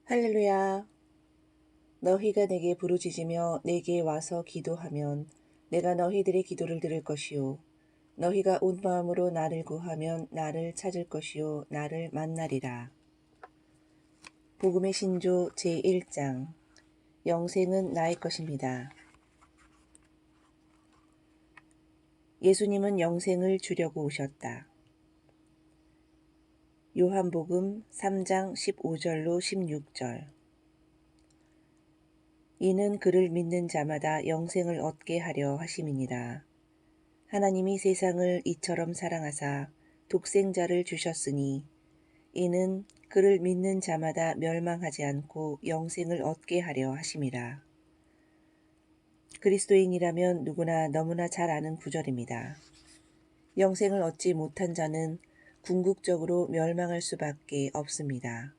할렐루야. 너희가 내게 부르짖으며 내게 와서 기도하면 내가 너희들의 기도를 들을 것이요. 너희가 온 마음으로 나를 구하면 나를 찾을 것이요. 나를 만나리라. 복음의 신조 제1장. 영생은 나의 것입니다. 예수님은 영생을 주려고 오셨다. 요한복음 3장 15절로 16절. 이는 그를 믿는 자마다 영생을 얻게 하려 하심이니라. 하나님이 세상을 이처럼 사랑하사 독생자를 주셨으니 이는 그를 믿는 자마다 멸망하지 않고 영생을 얻게 하려 하심이라. 그리스도인이라면 누구나 너무나 잘 아는 구절입니다. 영생을 얻지 못한 자는 궁극적으로 멸망할 수밖에 없습니다.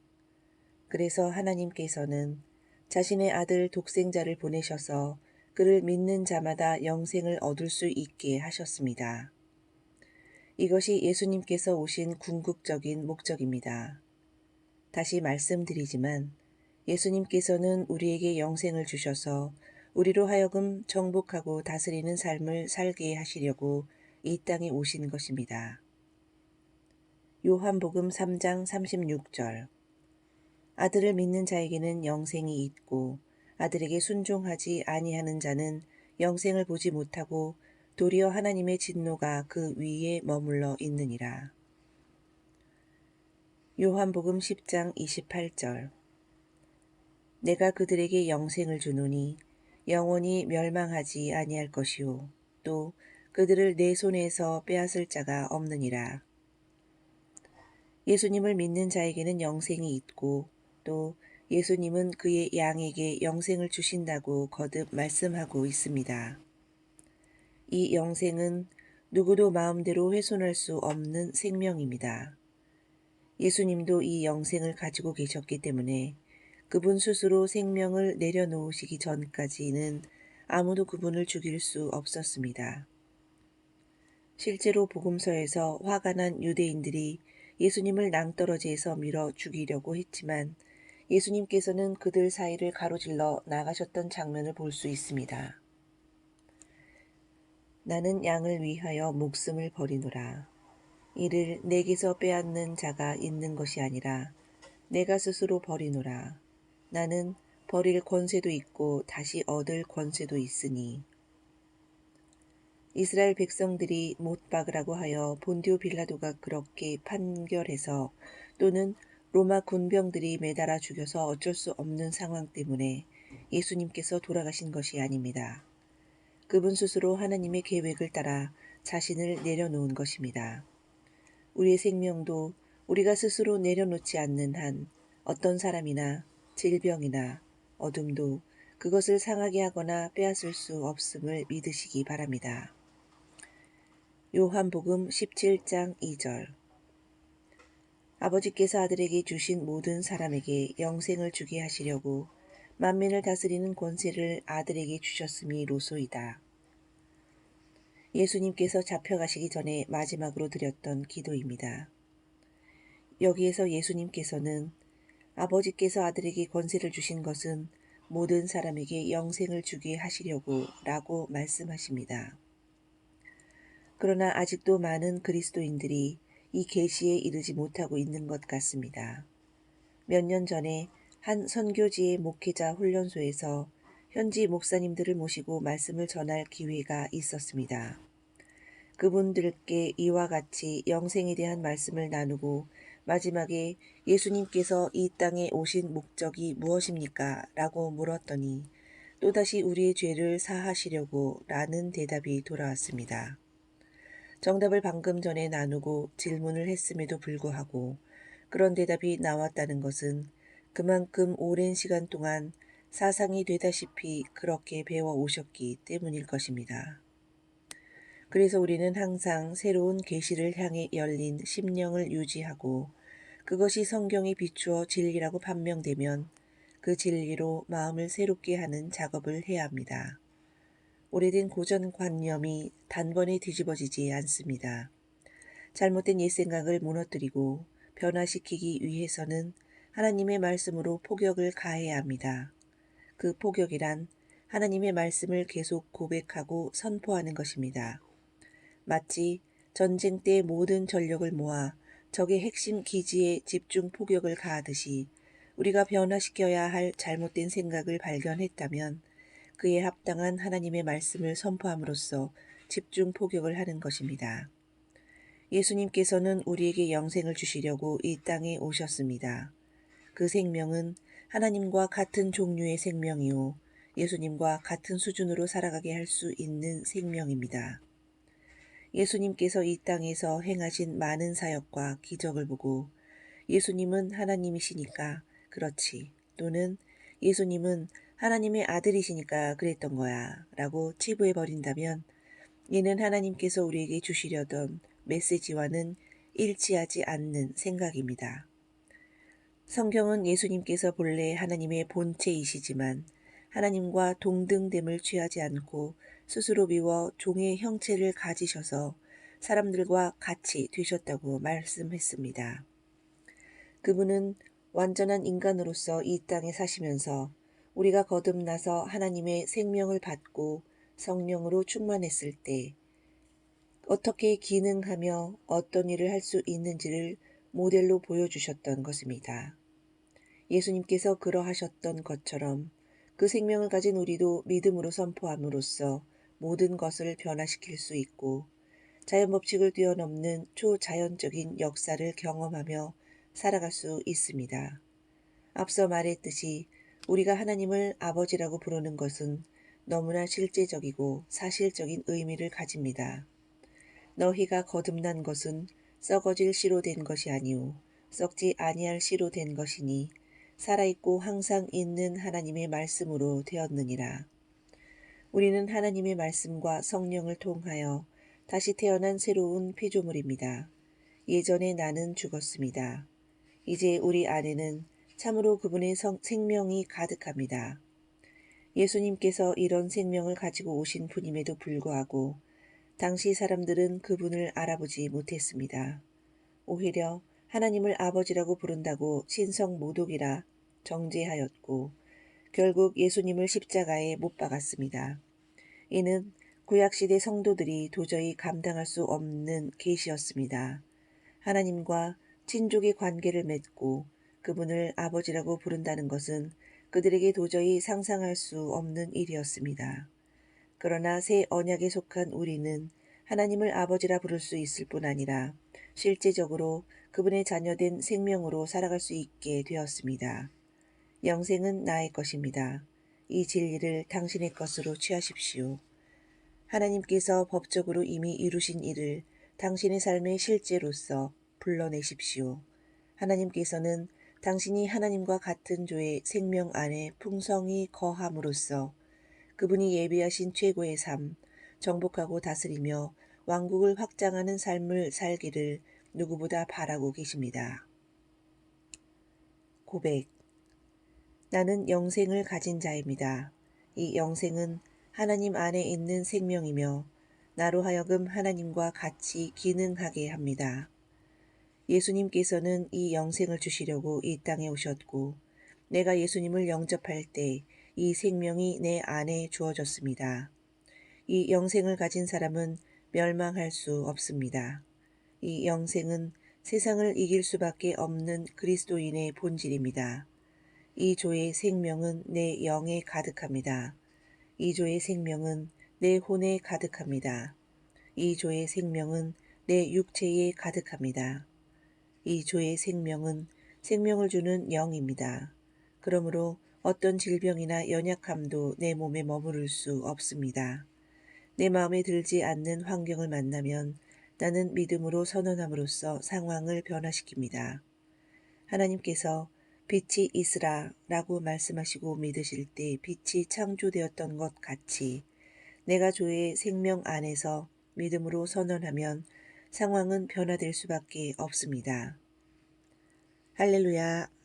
그래서 하나님께서는 자신의 아들 독생자를 보내셔서 그를 믿는 자마다 영생을 얻을 수 있게 하셨습니다. 이것이 예수님께서 오신 궁극적인 목적입니다. 다시 말씀드리지만 예수님께서는 우리에게 영생을 주셔서 우리로 하여금 정복하고 다스리는 삶을 살게 하시려고 이 땅에 오신 것입니다. 요한복음 3장 36절. 아들을 믿는 자에게는 영생이 있고 아들에게 순종하지 아니하는 자는 영생을 보지 못하고 도리어 하나님의 진노가 그 위에 머물러 있느니라. 요한복음 10장 28절. 내가 그들에게 영생을 주노니 영원히 멸망하지 아니할 것이요 또 그들을 내 손에서 빼앗을 자가 없느니라. 예수님을 믿는 자에게는 영생이 있고 또 예수님은 그의 양에게 영생을 주신다고 거듭 말씀하고 있습니다. 이 영생은 누구도 마음대로 훼손할 수 없는 생명입니다. 예수님도 이 영생을 가지고 계셨기 때문에 그분 스스로 생명을 내려놓으시기 전까지는 아무도 그분을 죽일 수 없었습니다. 실제로 복음서에서 화가 난 유대인들이 예수님을 낭떠러지에서 밀어 죽이려고 했지만 예수님께서는 그들 사이를 가로질러 나가셨던 장면을 볼 수 있습니다. 나는 양을 위하여 목숨을 버리노라. 이를 내게서 빼앗는 자가 있는 것이 아니라 내가 스스로 버리노라. 나는 버릴 권세도 있고 다시 얻을 권세도 있으니. 이스라엘 백성들이 못 박으라고 하여 본디오 빌라도가 그렇게 판결해서 또는 로마 군병들이 매달아 죽여서 어쩔 수 없는 상황 때문에 예수님께서 돌아가신 것이 아닙니다. 그분 스스로 하나님의 계획을 따라 자신을 내려놓은 것입니다. 우리의 생명도 우리가 스스로 내려놓지 않는 한 어떤 사람이나 질병이나 어둠도 그것을 상하게 하거나 빼앗을 수 없음을 믿으시기 바랍니다. 요한복음 17장 2절. 아버지께서 아들에게 주신 모든 사람에게 영생을 주게 하시려고 만민을 다스리는 권세를 아들에게 주셨음이로소이다. 예수님께서 잡혀가시기 전에 마지막으로 드렸던 기도입니다. 여기에서 예수님께서는 아버지께서 아들에게 권세를 주신 것은 모든 사람에게 영생을 주게 하시려고 라고 말씀하십니다. 그러나 아직도 많은 그리스도인들이 이 계시에 이르지 못하고 있는 것 같습니다. 몇 년 전에 한 선교지의 목회자 훈련소에서 현지 목사님들을 모시고 말씀을 전할 기회가 있었습니다. 그분들께 이와 같이 영생에 대한 말씀을 나누고 마지막에 예수님께서 이 땅에 오신 목적이 무엇입니까? 라고 물었더니 또다시 우리의 죄를 사하시려고 라는 대답이 돌아왔습니다. 정답을 방금 전에 나누고 질문을 했음에도 불구하고 그런 대답이 나왔다는 것은 그만큼 오랜 시간 동안 사상이 되다시피 그렇게 배워 오셨기 때문일 것입니다. 그래서 우리는 항상 새로운 계시를 향해 열린 심령을 유지하고 그것이 성경에 비추어 진리라고 판명되면 그 진리로 마음을 새롭게 하는 작업을 해야 합니다. 오래된 고정관념이 단번에 뒤집어지지 않습니다. 잘못된 옛 생각을 무너뜨리고 변화시키기 위해서는 하나님의 말씀으로 포격을 가해야 합니다. 그 포격이란 하나님의 말씀을 계속 고백하고 선포하는 것입니다. 마치 전쟁 때 모든 전력을 모아 적의 핵심 기지에 집중 포격을 가하듯이 우리가 변화시켜야 할 잘못된 생각을 발견했다면 그에 합당한 하나님의 말씀을 선포함으로써 집중 포격을 하는 것입니다. 예수님께서는 우리에게 영생을 주시려고 이 땅에 오셨습니다. 그 생명은 하나님과 같은 종류의 생명이요 예수님과 같은 수준으로 살아가게 할 수 있는 생명입니다. 예수님께서 이 땅에서 행하신 많은 사역과 기적을 보고 예수님은 하나님이시니까 그렇지 또는 예수님은 하나님의 아들이시니까 그랬던 거야 라고 치부해버린다면 이는 하나님께서 우리에게 주시려던 메시지와는 일치하지 않는 생각입니다. 성경은 예수님께서 본래 하나님의 본체이시지만 하나님과 동등됨을 취하지 않고 스스로 비워 종의 형체를 가지셔서 사람들과 같이 되셨다고 말씀했습니다. 그분은 완전한 인간으로서 이 땅에 사시면서 우리가 거듭나서 하나님의 생명을 받고 성령으로 충만했을 때 어떻게 기능하며 어떤 일을 할 수 있는지를 모델로 보여주셨던 것입니다. 예수님께서 그러하셨던 것처럼 그 생명을 가진 우리도 믿음으로 선포함으로써 모든 것을 변화시킬 수 있고 자연 법칙을 뛰어넘는 초자연적인 역사를 경험하며 살아갈 수 있습니다. 앞서 말했듯이 우리가 하나님을 아버지라고 부르는 것은 너무나 실제적이고 사실적인 의미를 가집니다. 너희가 거듭난 것은 썩어질 씨로 된 것이 아니오 썩지 아니할 씨로 된 것이니 살아있고 항상 있는 하나님의 말씀으로 되었느니라. 우리는 하나님의 말씀과 성령을 통하여 다시 태어난 새로운 피조물입니다. 예전에 나는 죽었습니다. 이제 우리 안에는 참으로 그분의 생명이 가득합니다. 예수님께서 이런 생명을 가지고 오신 분임에도 불구하고 당시 사람들은 그분을 알아보지 못했습니다. 오히려 하나님을 아버지라고 부른다고 신성모독이라 정죄하였고 결국 예수님을 십자가에 못 박았습니다. 이는 구약시대 성도들이 도저히 감당할 수 없는 계시였습니다. 하나님과 친족의 관계를 맺고 그분을 아버지라고 부른다는 것은 그들에게 도저히 상상할 수 없는 일이었습니다. 그러나 새 언약에 속한 우리는 하나님을 아버지라 부를 수 있을 뿐 아니라 실제적으로 그분의 자녀된 생명으로 살아갈 수 있게 되었습니다. 영생은 나의 것입니다. 이 진리를 당신의 것으로 취하십시오. 하나님께서 법적으로 이미 이루신 일을 당신의 삶의 실제로서 불러내십시오. 하나님께서는 당신이 하나님과 같은 조의 생명 안에 풍성히 거함으로써 그분이 예비하신 최고의 삶, 정복하고 다스리며 왕국을 확장하는 삶을 살기를 누구보다 바라고 계십니다. 고백. 나는 영생을 가진 자입니다. 이 영생은 하나님 안에 있는 생명이며 나로 하여금 하나님과 같이 기능하게 합니다. 예수님께서는 이 영생을 주시려고 이 땅에 오셨고 내가 예수님을 영접할 때 이 생명이 내 안에 주어졌습니다. 이 영생을 가진 사람은 멸망할 수 없습니다. 이 영생은 세상을 이길 수밖에 없는 그리스도인의 본질입니다. 이 조의 생명은 내 영에 가득합니다. 이 조의 생명은 내 혼에 가득합니다. 이 조의 생명은 내 육체에 가득합니다. 이 조의 생명은 생명을 주는 영입니다. 그러므로 어떤 질병이나 연약함도 내 몸에 머무를 수 없습니다. 내 마음에 들지 않는 환경을 만나면 나는 믿음으로 선언함으로써 상황을 변화시킵니다. 하나님께서 빛이 있으라 라고 말씀하시고 믿으실 때 빛이 창조되었던 것 같이 내가 조의 생명 안에서 믿음으로 선언하면 상황은 변화될 수밖에 없습니다. 할렐루야.